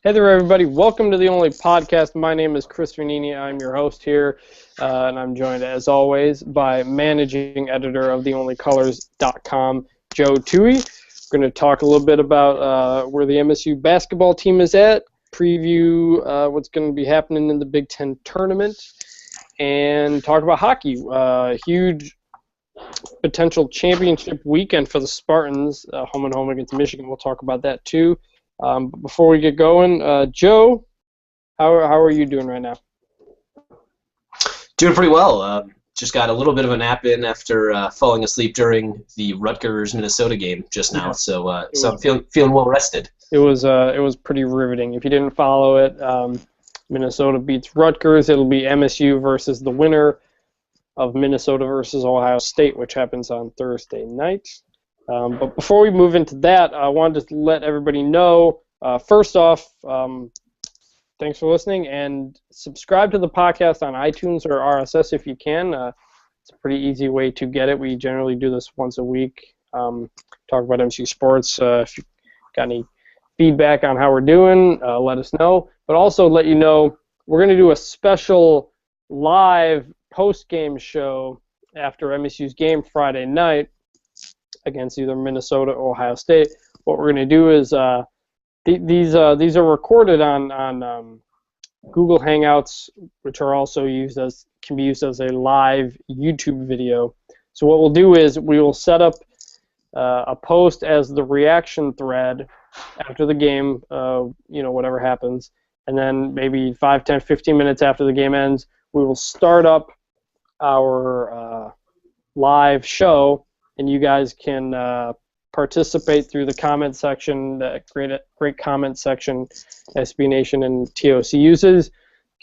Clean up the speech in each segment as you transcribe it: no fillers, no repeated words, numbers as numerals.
Hey there, everybody. Welcome to The Only Podcast. My name is Chris Vannini. I'm your host here, and I'm joined, as always, by managing editor of TheOnlyColors.com, Joe Toohey. We're going to talk a little bit about where the MSU basketball team is at, preview what's going to be happening in the Big Ten tournament, and talk about hockey. Huge potential championship weekend for the Spartans, home and home against Michigan. We'll talk about that, too. But before we get going, Joe, how are you doing right now? Doing pretty well. Just got a little bit of a nap in after falling asleep during the Rutgers-Minnesota game just now, so I'm feeling well rested. It was pretty riveting. If you didn't follow it, Minnesota beats Rutgers. It'll be MSU versus the winner of Minnesota versus Ohio State, which happens on Thursday night. But before we move into that, I wanted to let everybody know, first off, thanks for listening, and subscribe to the podcast on iTunes or RSS if you can. It's a pretty easy way to get it. We generally do this once a week, talk about MSU sports. If you got any feedback on how we're doing, let us know. But also let you know we're going to do a special live post-game show after MSU's game Friday night against either Minnesota or Ohio State. What we're going to do is these are recorded on Google Hangouts, which are also can be used as a live YouTube video. So what we'll do is we will set up a post as the reaction thread after the game, whatever happens, and then maybe 5, 10, 15 minutes after the game ends, we will start up our live show, and you guys can participate through the comment section, the great comment section SB Nation and TOC uses.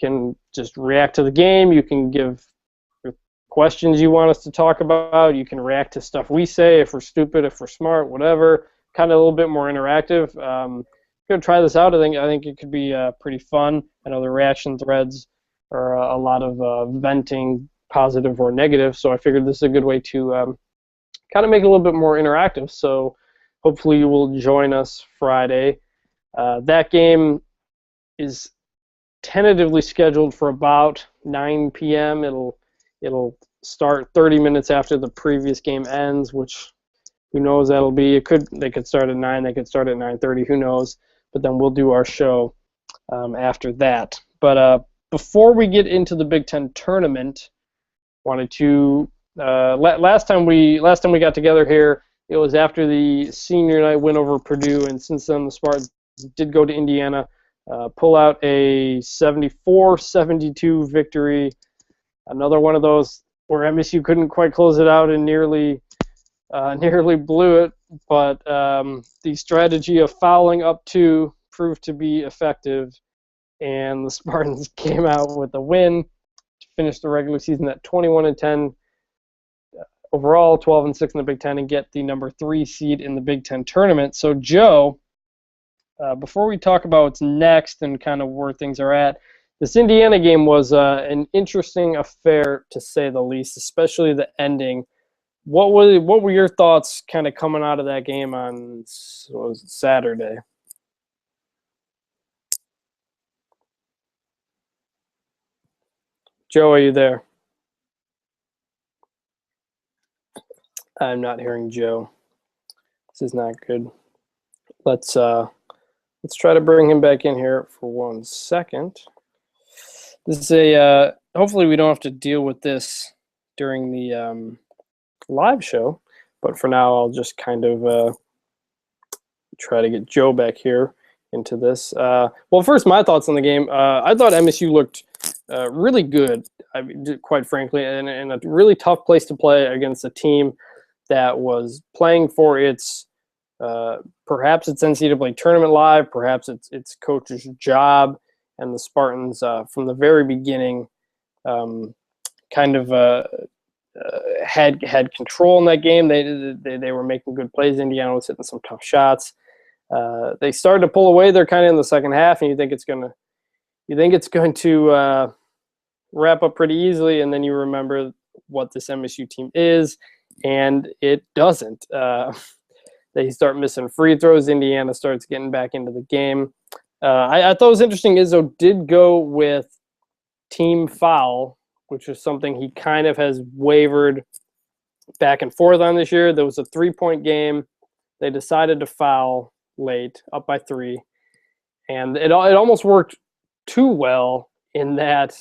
Can just react to the game. You can give questions you want us to talk about. You can react to stuff we say, if we're stupid, if we're smart, whatever. Kind of a little bit more interactive. Going to try this out. I think it could be pretty fun. I know the reaction threads are a lot of venting, positive or negative, so I figured this is a good way to kind of make it a little bit more interactive. So hopefully you will join us Friday. That game is tentatively scheduled for about 9 p.m. It'll start 30 minutes after the previous game ends, which who knows that'll be. They could start at 9, they could start at 9:30, who knows. But then we'll do our show after that. But before we get into the Big Ten tournament, wanted to last time we got together here, it was after the senior night win over Purdue, and since then the Spartans did go to Indiana, pull out a 74-72 victory. Another one of those where MSU couldn't quite close it out and nearly blew it, but the strategy of fouling up two proved to be effective, and the Spartans came out with a win to finish the regular season at 21-10. Overall, 12-6 in the Big Ten, and get the number 3 seed in the Big Ten tournament. So, Joe, before we talk about what's next and kind of where things are at, this Indiana game was an interesting affair, to say the least, especially the ending. What were your thoughts kind of coming out of that game on Saturday? Joe, are you there? I'm not hearing Joe. This is not good. Let's try to bring him back in here for 1 second. This is hopefully we don't have to deal with this during the live show, but for now I'll just kind of try to get Joe back here into this. Well, first, my thoughts on the game. I thought MSU looked really good, quite frankly, and a really tough place to play against a team that was playing for its perhaps its NCAA tournament live, perhaps its coach's job, and the Spartans from the very beginning kind of had control in that game. They were making good plays. Indiana was hitting some tough shots. They started to pull away. They're kind of in the second half, and you think it's going to wrap up pretty easily, and then you remember what this MSU team is, and it doesn't. They start missing free throws. Indiana starts getting back into the game. I thought it was interesting. Izzo did go with team foul, which is something he kind of has wavered back and forth on this year. There was a 3-point game. They decided to foul late, up by 3. And it almost worked too well in that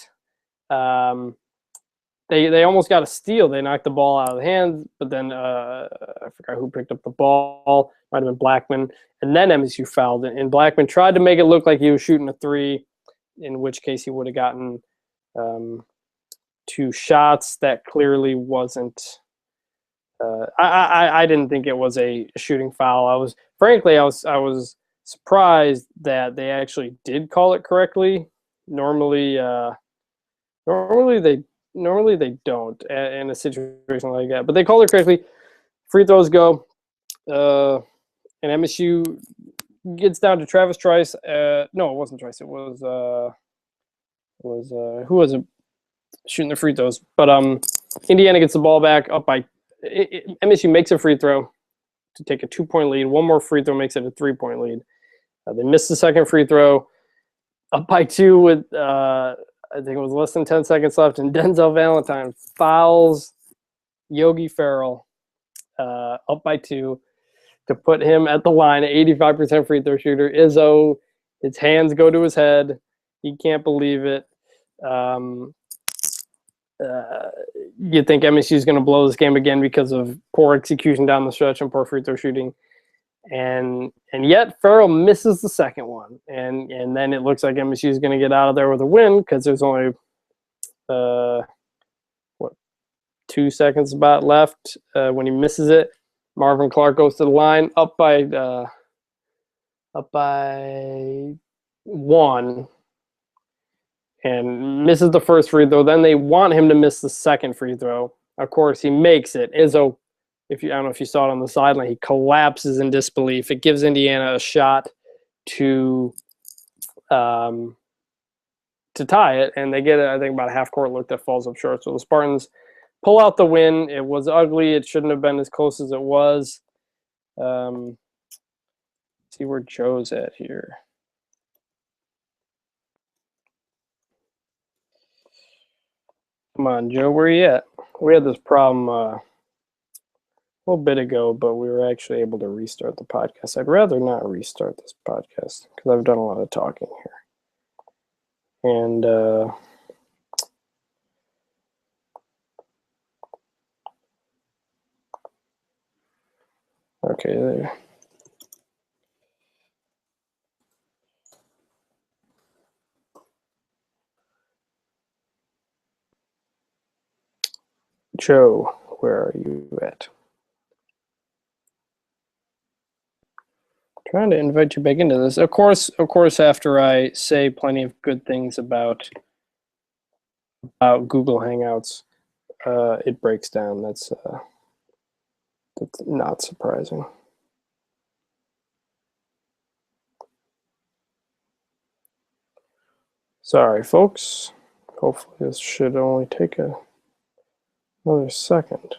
they almost got a steal. They knocked the ball out of the hands, but then I forgot who picked up the ball. Might have been Blackman. And then MSU fouled. And Blackman tried to make it look like he was shooting a 3, in which case he would have gotten 2 shots. That clearly wasn't. I didn't think it was a shooting foul. I was surprised that they actually did call it correctly. Normally they don't in a situation like that, but they called it correctly. Free throws go, and MSU gets down to Travis Trice. No, it wasn't Trice. It was who was it shooting the free throws? But Indiana gets the ball back up by. MSU makes a free throw to take a 2-point lead. One more free throw makes it a 3-point lead. They missed the second free throw, up by 2 with I think it was less than 10 seconds left, and Denzel Valentine fouls Yogi Ferrell up by 2 to put him at the line, an 85% free throw shooter. Izzo, his hands go to his head. He can't believe it. You think MSU is going to blow this game again because of poor execution down the stretch and poor free throw shooting, and yet Ferrell misses the second one, and then it looks like MSU is going to get out of there with a win because there's only 2 seconds about left when he misses it. Marvin Clark goes to the line up by 1. And misses the first free throw. Then they want him to miss the second free throw. Of course, he makes it. Izzo, I don't know if you saw it on the sideline, he collapses in disbelief. It gives Indiana a shot to tie it, and they get, I think, about a half-court look that falls up short. So the Spartans pull out the win. It was ugly. It shouldn't have been as close as it was. See where Joe's at here. Come on, Joe, where you at? We had this problem a little bit ago, but we were actually able to restart the podcast. I'd rather not restart this podcast because I've done a lot of talking here. And okay, there. Joe, where are you at? Trying to invite you back into this. Of course, after I say plenty of good things about Google Hangouts, it breaks down. That's not surprising. Sorry, folks. Hopefully this should only take another second.